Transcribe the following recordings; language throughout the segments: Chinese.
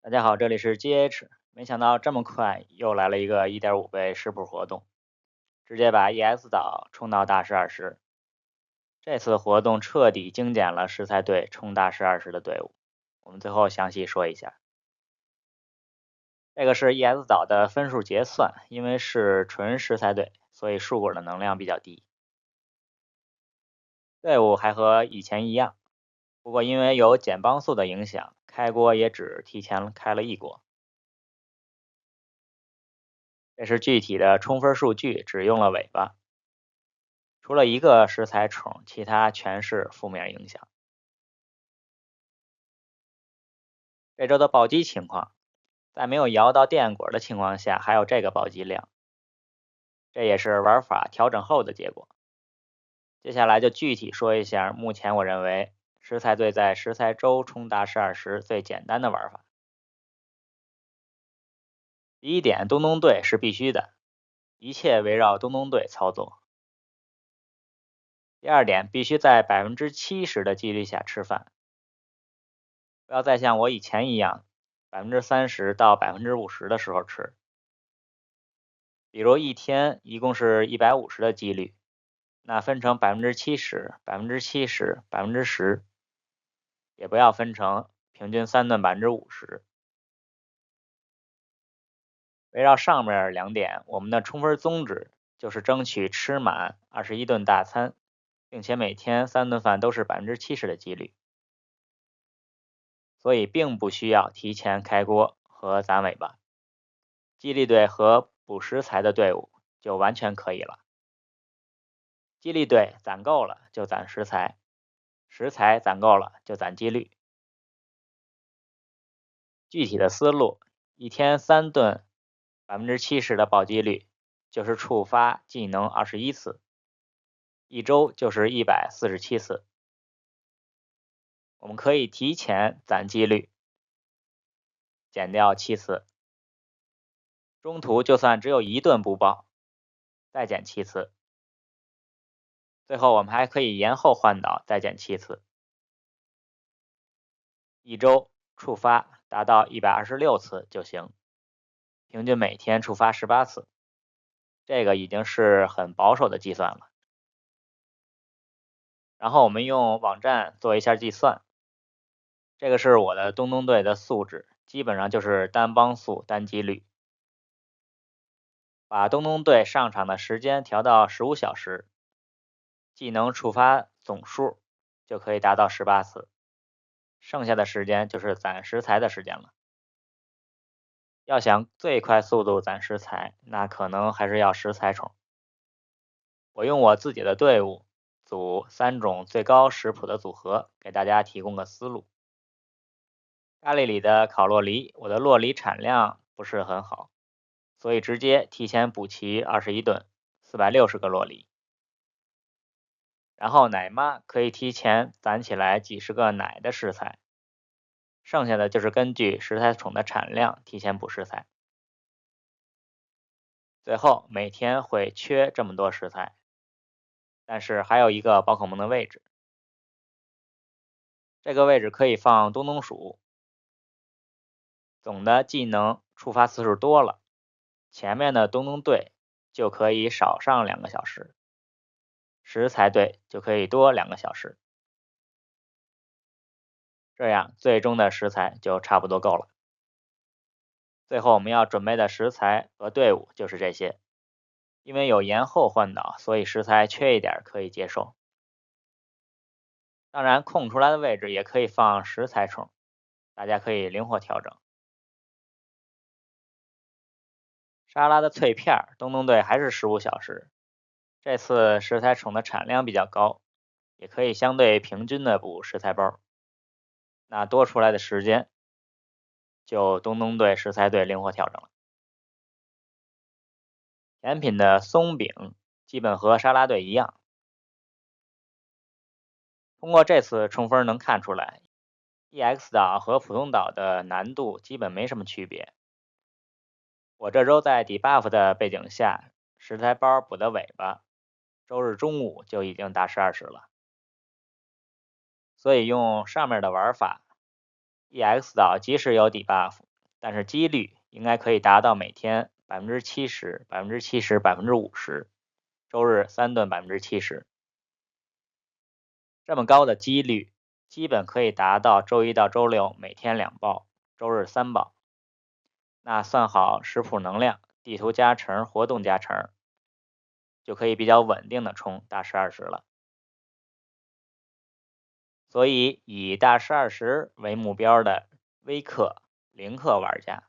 大家好，这里是 GH。没想到这么快又来了一个1.5倍食谱活动，直接把 EX 岛冲到大师20。这次活动彻底精简了食材队冲大师20的队伍，我们最后详细说一下。这个是 EX 岛的分数结算，因为是纯食材队，所以树果的能量比较低。队伍还和以前一样，不过因为有减帮素的影响，开锅也只提前开了1锅。这是具体的冲分数据，只用了尾巴，除了1个食材虫，其他全是负面影响。这周的暴击情况，在没有摇到电果的情况下，还有这个暴击量，这也是玩法调整后的结果。接下来就具体说一下，目前我认为食材队在食材周冲大师20最简单的玩法。第一点，东东队是必须的，一切围绕东东队操作。第二点，必须在70%的几率下吃饭，不要再像我以前一样30%到50%的时候吃。比如一天一共是150的几率，那分成70%、70%、10%，也不要分成平均3顿50%。围绕上面2点，我们的冲分宗旨就是争取吃满21顿大餐，并且每天3顿饭都是70%的几率，所以并不需要提前开锅和攒尾巴。激励队和补食材的队伍就完全可以了。激励队攒够了就攒食材，食材攒够了就攒几率。具体的思路，一天3顿70%的暴击率，就是触发技能21次，一周就是147次。我们可以提前攒几率，减掉7次，中途就算只有1顿不爆，再减7次，最后我们还可以延后换岛，再减7次，一周触发达到126次就行，平均每天触发18次，这个已经是很保守的计算了。然后我们用网站做一下计算，这个是我的东东队的素质，基本上就是单帮素单几率。把东东队上场的时间调到15小时，技能触发总数就可以达到18次，剩下的时间就是攒食材的时间了。要想最快速度攒食材，那可能还是要食材宠。我用我自己的队伍组3种最高食谱的组合，给大家提供个思路。咖喱里的烤洛梨，我的洛梨产量不是很好，所以直接提前补齐21顿，460个洛梨。然后奶妈可以提前攒起来几十个奶的食材，剩下的就是根据食材宠的产量提前补食材。最后每天会缺这么多食材，但是还有一个宝可梦的位置，这个位置可以放东东鼠，总的技能触发次数多了，前面的东东队就可以少上2个小时，食材队就可以多2个小时，这样最终的食材就差不多够了。最后我们要准备的食材和队伍就是这些，因为有延后换岛，所以食材缺一点可以接受。当然空出来的位置也可以放食材虫，大家可以灵活调整。沙拉的脆片，东东队还是15小时，这次食材虫的产量比较高，也可以相对平均的补食材包。那多出来的时间就东东队、食材队灵活调整了。甜品的松饼基本和沙拉队一样。通过这次冲分能看出来 ，EX 岛和普通岛的难度基本没什么区别。我这周在 debuff 的背景下，食材包补的尾巴，周日中午就已经大师20了。所以用上面的玩法 ，EX 岛即使有 debuff，但是几率应该可以达到每天70%、70%、50%，周日3顿70%。这么高的几率，基本可以达到周一到周六每天2报，周日3报。那算好食谱能量、地图加成、活动加成，就可以比较稳定的冲大师20了。所以以大师20为目标的微氪、零氪玩家，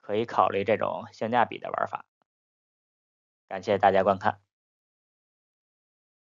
可以考虑这种性价比的玩法。感谢大家观看。